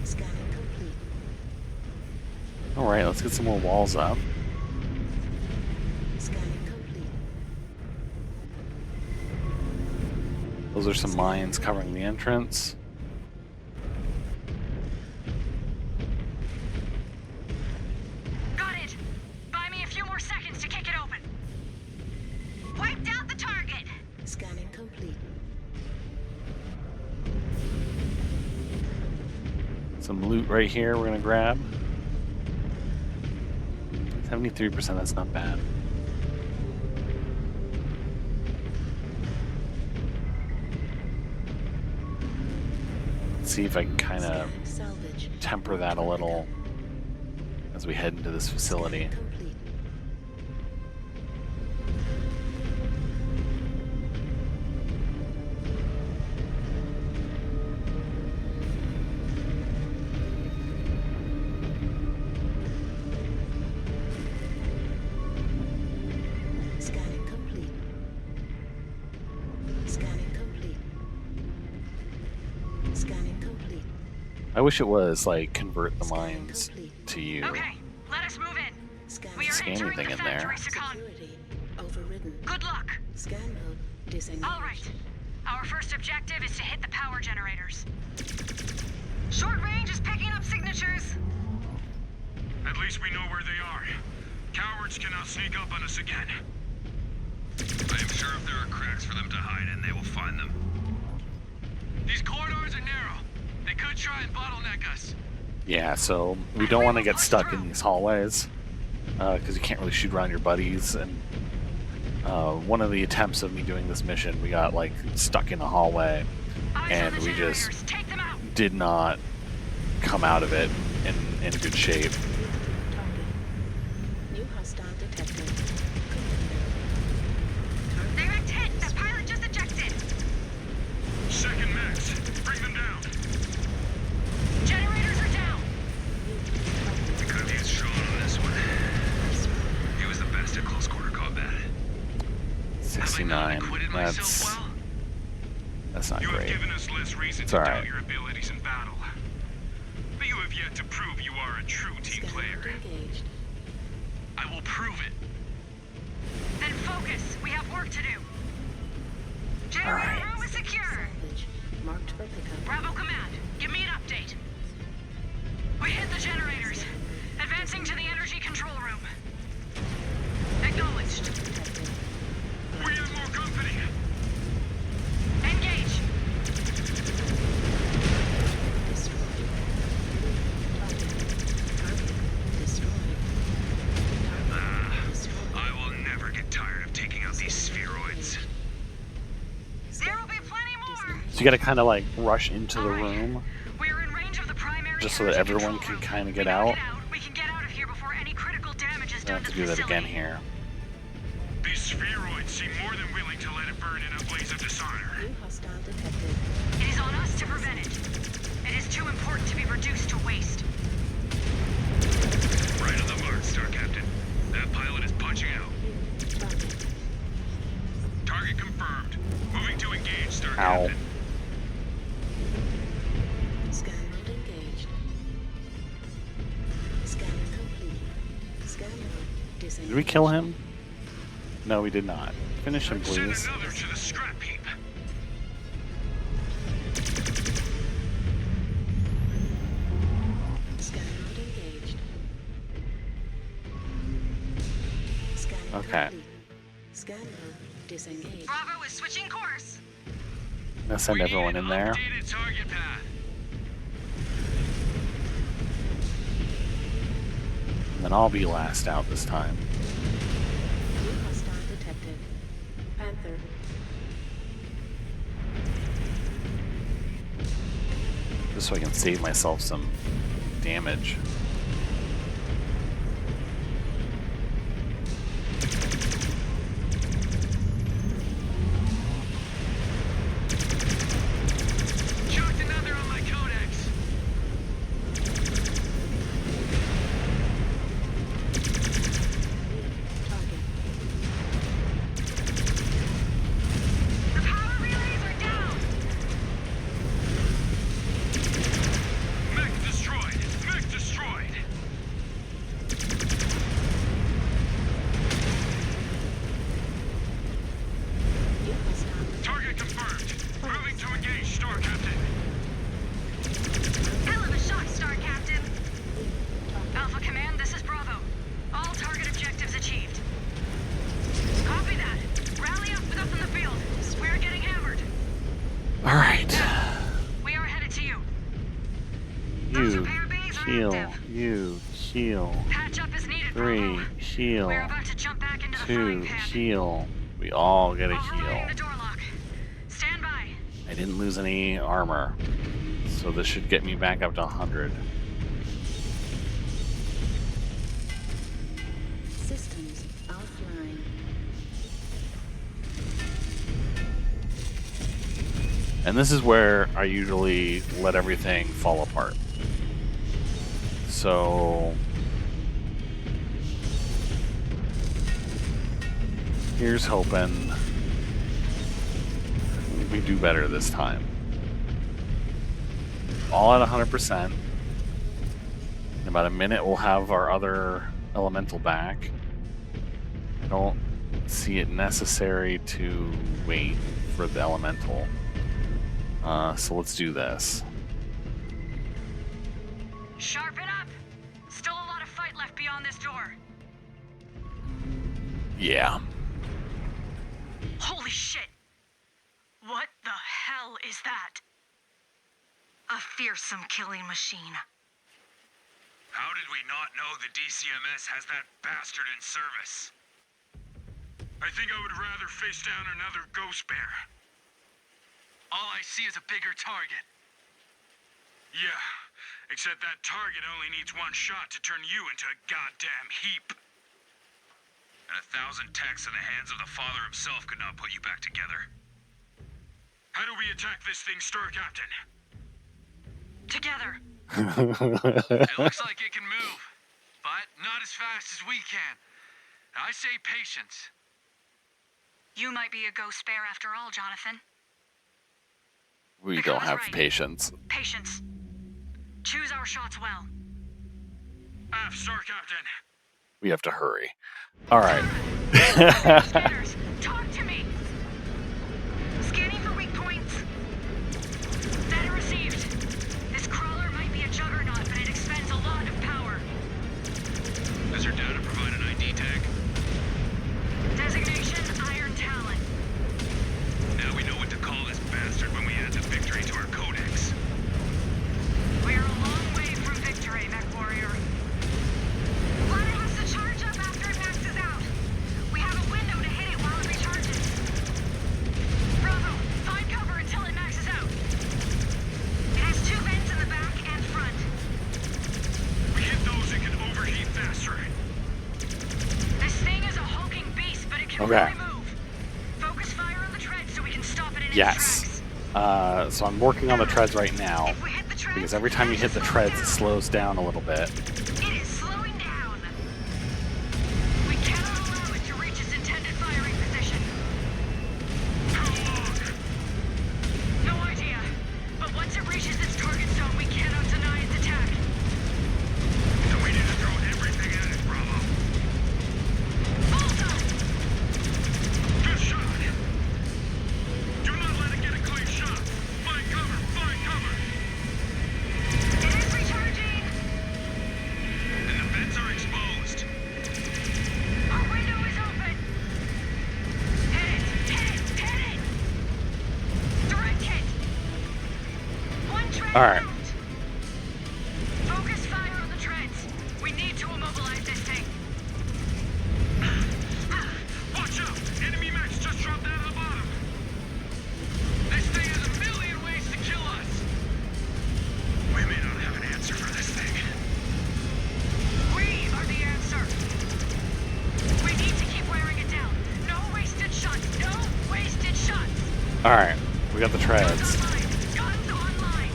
Scanning complete. Alright, let's get some more walls up. Scanning complete. Those are some mines covering the entrance. Got it! Buy me a few more seconds to kick it open. Wiped out the target! Scanning complete. Some loot right here we're gonna grab. 73%, that's not bad. Let's see if I can kind of Salvage. temper that a little as we head into this facility. Complete. Scanning complete. Scanning complete. Scanning complete. I wish it was like convert the mines to you. Okay, let us move in. We are Scan entering anything the in there. factory, Secon. Security overridden. Good luck. Scan mode disengaged. All right. Our first objective is to hit the power generators. Short range is picking up signatures. At least we know where they are. Cowards cannot sneak up on us again. I am sure if there are cracks for them to hide in, they will find them. These corridors are narrow. They could try and bottleneck us. Yeah, so we don't want to get stuck in these hallways because you can't really shoot around your buddies. And one of the attempts of me doing this mission, we got like stuck in a hallway and we just Take them out. did not come out of it in good shape. Target. New hostile detected. Direct hit. The pilot just ejected. Second max. Bring them down. Generators are down. We could have used Sean on this one. He was the best at close quarter combat. 69. That's not You have great. given us less reason It's to all doubt right. your abilities in battle. But you have yet to prove you are a true team Scan player. mode engaged. I will prove it. Then focus. We have work to do. Generator room is secure. Salvage. Marked for pickup. Bravo Command, give me an update. We hit the generators. Advancing to the energy control room. Acknowledged. Detected. We have more company. Engage. Destroyed. Target. Destroyed. Target destroyed. I will never get tired of taking out these spheroids. There will be plenty more. So you got to kind of like rush into the room We're in range of the primary just so that energy everyone control can room. kind of We get gotta out. We can get out of here before any critical damage is I done have to to the do that again facility. here. These spheroids seem more than willing to let it burn in a blaze of dishonor. New hostile detected. It is on us to prevent it. It is too important to be reduced to waste. Right on the mark, Star Captain. That pilot is punching out. Target. Target confirmed. Moving to engage, Star Ow. Captain. Scan mode engaged. Scanning complete. Scan mode disengaged. Did we kill him? No, we did not. Finish him, Send please. another to the scrap heap. Scan mode engaged. Scanning Okay. complete. Scan mode disengaged. Bravo is switching course. I'm gonna send everyone in there. Updated target path. And then I'll be last out this time. New hostile detected. Panther. Just so I can save myself some damage. Chucked another on my codex. Target. The power relays are down. Mech Those You repair bays are heal. active. You heal. Patch up is needed, 3 Bravo. heal. We're about to jump back into the 2 frying pan. heal. We all get a Overriding heal. the door lock. Stand by. I didn't lose any armor, so this should get me back up to 100. Systems offline. And this is where I usually let everything fall apart. So here's hoping we do better this time. All at 100%. In about a minute, we'll have our other elemental back. I don't see it necessary to wait for the elemental. So let's do this. Sharpen up! Still a lot of fight left beyond this door. Yeah. Holy shit! What the hell is that? A fearsome killing machine. How did we not know the DCMS has that bastard in service? I think I would rather face down another ghost bear. All I see is a bigger target. Yeah, except that target only needs one shot to turn you into a goddamn heap. And 1,000 techs in the hands of the Father himself could not put you back together. How do we attack this thing, Star Captain? Together. It looks like it can move, but not as fast as we can. I say patience. You might be a ghost bear after all, Jonathan. We Because don't have right. patience. Patience. Choose our shots well. Star Captain. We have to hurry. All right. Scanners, talk to me. Scanning for weak points. Data received. This crawler might be a juggernaut, but it expends a lot of power. Does her data provide an ID tag? Designation Iron Talon. Now we know what to call this bastard when we add the victory to our codex. We're a long way from victory, Mechwarrior. Planet has to charge up after it maxes out. We have a window to hit it while it recharges. Bravo, find cover until it maxes out. It has 2 vents in the back and front. We hit those, it can overheat faster. This thing is a hulking beast, but it can Okay. really move. Focus fire on the tread so we can stop it in its Yes. tracks. So I'm working on the treads right now, If we hit the treads, because every time you hit the treads, it slows down a little bit. It is slowing down. We cannot allow it to reach its intended firing position. How long? No idea. But once it reaches its target zone, we cannot deny its attack. Then we need to throw everything at it, Bravo. Bullseye! Good shot. Do not let it get a clean shot. Find cover, find cover. It is recharging. And the vents are exposed. Our window is open. Hit it, hit it, hit it. Direct hit. One tread All right. out. Focus fire on the treads. We need to immobilize this thing. Watch out! Enemy mechs just dropped out of the bottom. This thing has a million ways to kill us. We may not have an answer for this thing. We are the answer. We need to keep wearing it down. No wasted shots. No wasted shots. All right. We got the treads. Online. Guns online.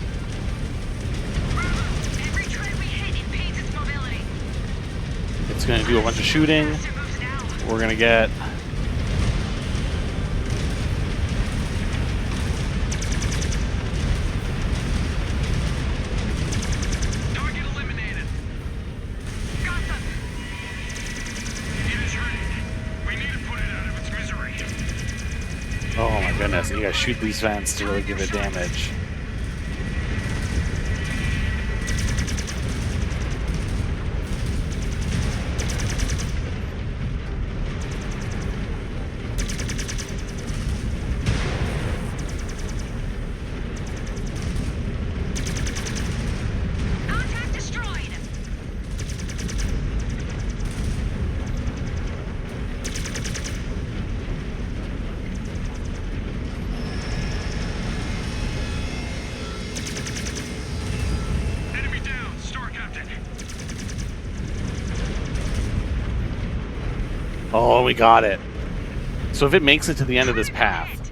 Bravo. Every tread we hit impedes its mobility. It's going to do a bunch of shooting. Fast it moves now. We're going to get... Target eliminated. Got them. It is ready. We need to put it out of its misery. Oh my goodness. You got to shoot these vents to really give it damage. Oh, we got it. So if it makes it to the end of this path,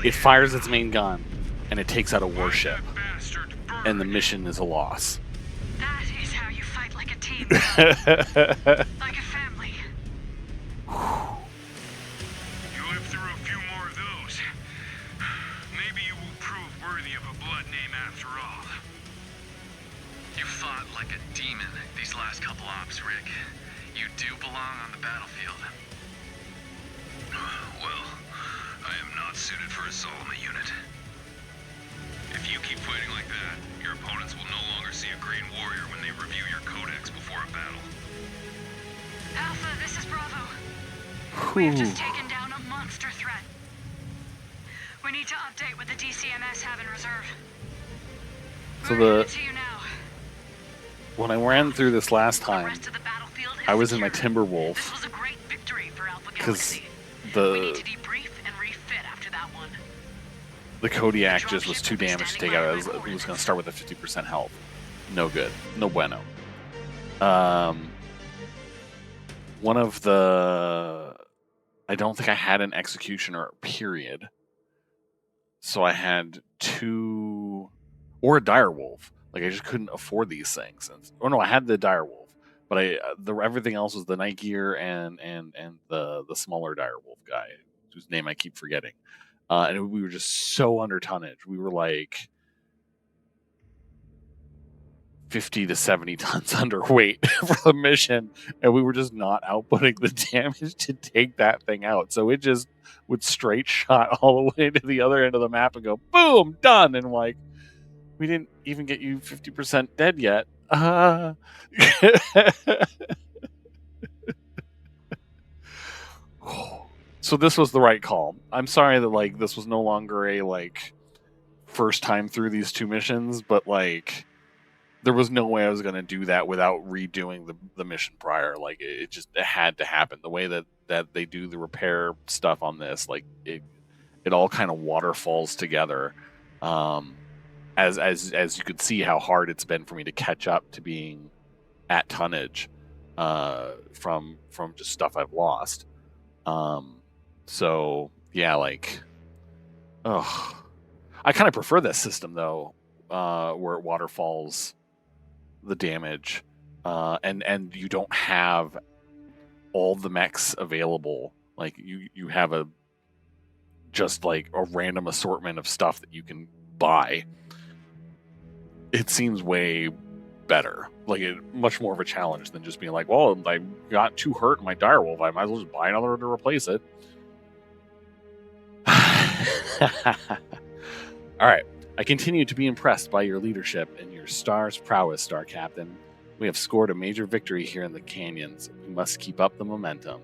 it fires its main gun, and it takes out a warship, and the mission is a loss. That is how you fight like a team, like a family. You live through a few more of those. Maybe you will prove worthy of a blood name after all. You fought like a demon these last couple ops, Rick. You do belong on the battlefield. Well, I am not suited for assault on the unit. If you keep fighting like that, your opponents will no longer see a green warrior when they review your codex before a battle. Alpha, this is Bravo. We've just taken down a monster threat. We need to update what the DCMS have in reserve. So We're headed to you now. when I ran through this last The time, rest of the battlefield is I was in my secure. Timberwolf, This was a great victory for Alpha because Galaxy. We need the to debrief and refit after that one. the Kodiak just was too damaged to take out. It was going to start with a 50% health. No good. No bueno. One of the... I don't think I had an Executioner, period. So I had 2... Or a Direwolf. Like, I just couldn't afford these things. Or no, I had the Direwolf. But everything else was the Night Gear and the smaller Direwolf guy, whose name I keep forgetting. And we were just so under tonnage. We were like 50 to 70 tons underweight for the mission, and we were just not outputting the damage to take that thing out. So it just would straight shot all the way to the other end of the map and go, boom, done. And like, we didn't even get you 50% dead yet. So this was the right call. I'm sorry that like this was no longer a like first time through these 2 missions, but like there was no way I was going to do that without redoing the mission prior. Like it had to happen. The way that they do the repair stuff on this, like it all kind of waterfalls together. As you could see how hard it's been for me to catch up to being at tonnage from just stuff I've lost. So yeah, like, I kind of prefer this system though, where it waterfalls the damage, and you don't have all the mechs available. Like you have just like a random assortment of stuff that you can buy. It seems way better, like much more of a challenge than just being like, well, I got too hurt in my Direwolf, I might as well just buy another to replace it. All right. I continue to be impressed by your leadership and your star's prowess, Star Captain. We have scored a major victory here in the canyons. We must keep up the momentum.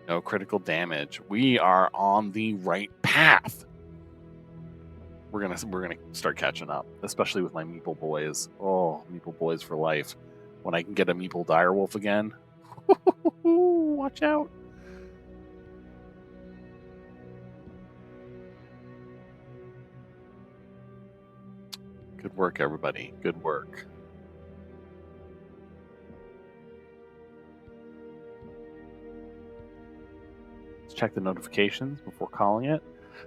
No critical damage. We are on the right path. We're gonna start catching up, especially with my Meeple boys. Oh, Meeple boys for life. When I can get a Meeple Direwolf again, watch out. Good work, everybody. Good work. Let's check the notifications before calling it.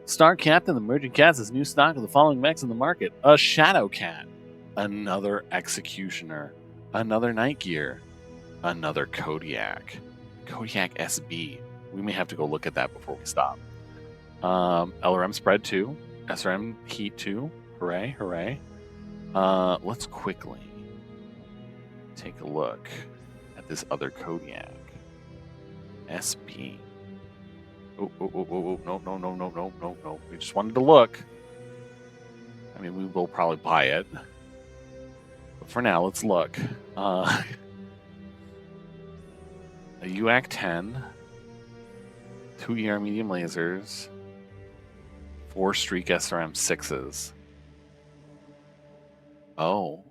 Star Captain, the Merging Cats has new stock of the following mechs in the market. A Shadow Cat. Another Executioner. Another Night Gear. Another Kodiak. Kodiak SB. We may have to go look at that before we stop. LRM Spread 2. SRM Heat 2. Hooray, hooray. Let's quickly take a look at this other Kodiak. SP. Oh, no. We just wanted to look. I mean, we will probably buy it. But for now, let's look. A UAC 10. 2 ER medium lasers. 4 Streak SRM 6s. Oh.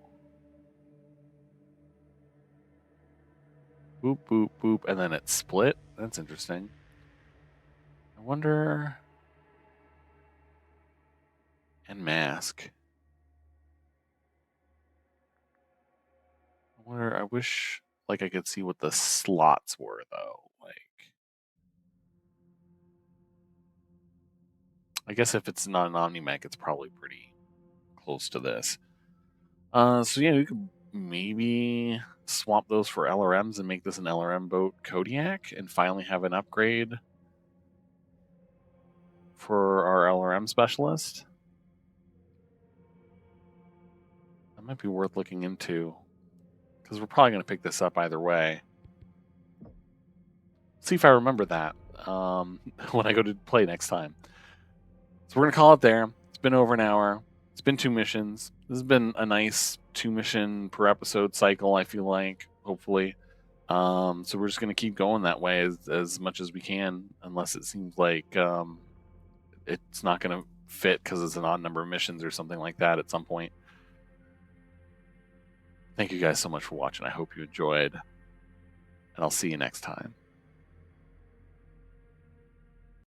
Boop, boop, boop. And then it split. That's interesting. I wonder... And mask. I wish like I could see what the slots were, though. Like, I guess if it's not an Omnimech, it's probably pretty close to this. So yeah, we could maybe swap those for LRMs and make this an LRM boat Kodiak and finally have an upgrade for our LRM specialist. That might be worth looking into, because we're probably going to pick this up either way. See if I remember that when I go to play next time. So we're going to call it there. It's been over an hour. It's been 2 missions. This has been a nice 2 mission per episode cycle, I feel like, hopefully. So we're just going to keep going that way as much as we can, unless it seems like it's not going to fit because it's an odd number of missions or something like that at some point. Thank you guys so much for watching. I hope you enjoyed, and I'll see you next time.